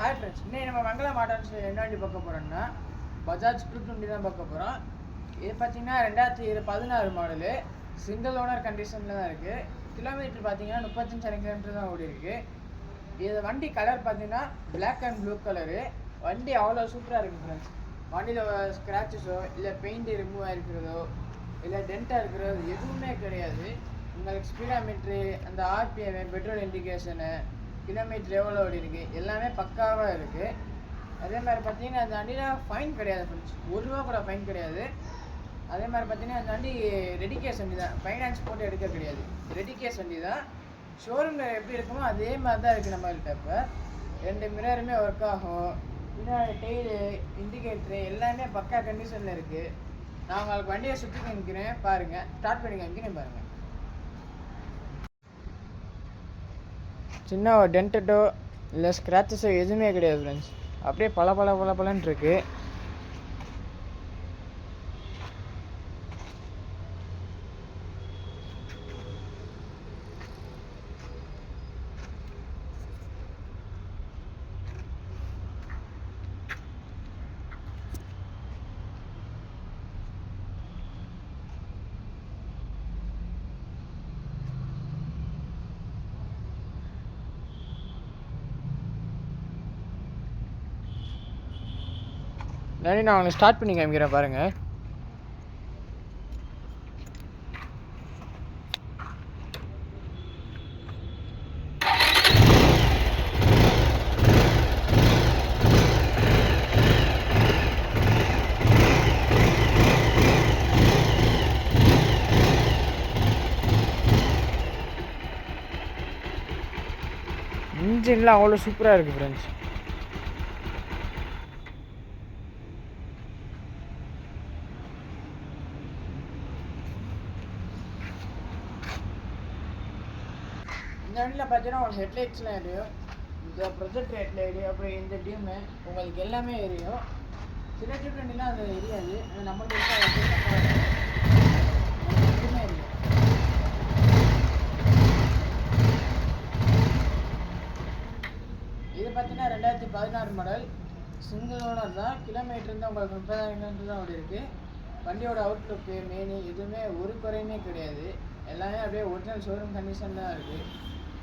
Hi friends, இன்னைக்கு நம்ம Mangala models என்ன வண்டி பார்க்க போகிறோம்னா பஜாஜ் 220 தான் பார்க்க போகிறோம். இது பார்த்தீங்கன்னா 2016 மாடலு, சிங்கிள் ஓனர் கண்டிஷனில் தான் இருக்குது. கிலோமீட்டர் பார்த்தீங்கன்னா 35,000 கிலோமீட்டர் தான் ஓடி இருக்குது. இது வண்டி கலர் பார்த்தீங்கன்னா பிளாக் அண்ட் ப்ளூ கலரு. வண்டி அவ்வளோ சூப்பராக இருக்குது ஃப்ரெண்ட்ஸ். வண்டியில் ஸ்க்ராச்சஸோ இல்லை பெயிண்ட் ரிமூவ் ஆகிருக்கிறதோ இல்லை டென்ட்டாக இருக்கிறதோ எதுவுமே கிடையாது. உங்களுக்கு ஸ்பீடாமீட்ரு, அந்த ஆர்பிஎம், பெட்ரோல் இண்டிகேஷனு, கிலோமீட்டர் எவ்வளோ ஓடி இருக்குது எல்லாமே பக்காவாக இருக்குது. அதே மாதிரி பார்த்தீங்கன்னா அந்த வண்டியில் ஃபைன் கிடையாது ஃப்ரெண்ட்ஸ், ₹1 கூட ஃபைன் கிடையாது. அதே மாதிரி பார்த்தீங்கன்னா அந்த வண்டி ரெடி கேஷ் வண்டி தான், ஃபைனான்ஸ் போட்டு எடுக்க கிடையாது. ரெடி கேஷ் வண்டி தான். ஷோரூமில் எப்படி இருக்குமோ அதே மாதிரி தான் இருக்குது நம்மள்கிட்ட. இப்போ 2 மிரருமே ஒர்க் ஆகும். பின்னாடி டெய்லு, இண்டிகேட்டரு எல்லாமே பக்கா கண்டிஷனில் இருக்குது. நான் உங்களுக்கு வண்டியை சுற்றி காமிக்கிறேன் பாருங்கள், ஸ்டார்ட் பண்ணி காமிக்கிறேன் பாருங்கள். சின்ன ஒரு டென்ட்டோ இல்லை ஸ்க்ராச்சஸோ எதுவுமே கிடையாது ஃப்ரெண்ட்ஸ். அப்படியே பலன்னு இருக்குது. நான் உங்களுக்கு ஸ்டார்ட் பண்ணி காமிக்கிறேன் பாருங்கள். இன்ஜின்லாம் அவ்வளோ சூப்பராக இருக்குது ஃப்ரெண்ட்ஸ். இந்த வண்டியில் பார்த்தீங்கன்னா உங்களுக்கு ஹெட்லைட்ஸ்லாம் எரியும், இந்த ப்ரொஜெக்ட் ஹெட்லைட்டு, அப்புறம் இந்த டியூமு உங்களுக்கு எல்லாமே எரியும். சில டியூப் வண்டிலாம் அது எரியாது, அது நம்மளுக்கு எதுவுமே எரியும். இது பார்த்தீங்கன்னா 2016 மாடல், சிங்கிள் ஓனர் தான். கிலோமீட்டர் வந்து உங்களுக்கு 30,000 கிலோமீட்டர் தான் ஓடி இருக்குது. வண்டியோட அவுட்லுக்கு மெயின் எதுவுமே ஒரு குறையுமே கிடையாது. எல்லாமே அப்படியே ஒரிஜினல் ஷோரூம் கண்டிஷன் தான் இருக்குது.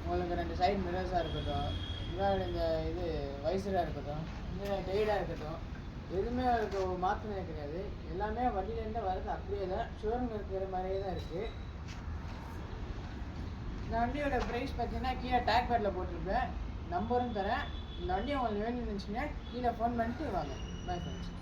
உங்களுக்கு 2 சைடு மிரர்ஸாக இருக்கட்டும், முன்னாடி இந்த இது வைசராக இருக்கட்டும், இந்த டெய்டாக இருக்கட்டும், எதுவுமே அதுக்கு மாற்றமே கிடையாது. எல்லாமே வண்டியிலேருந்து வரது அப்படியே தான், ஷோரூம் இருக்கிற மாதிரியே தான் இருக்குது. இந்த வண்டியோட ப்ரைஸ் பார்த்தீங்கன்னா கீழே டேக் பேட்டில் போட்டிருப்பேன், நம்பரும் தரேன். இந்த வண்டி உங்களுக்கு வேணும்னு நினச்சிங்கன்னா கீழே ஃபோன் பண்ணிட்டு வாங்க. Bye friends.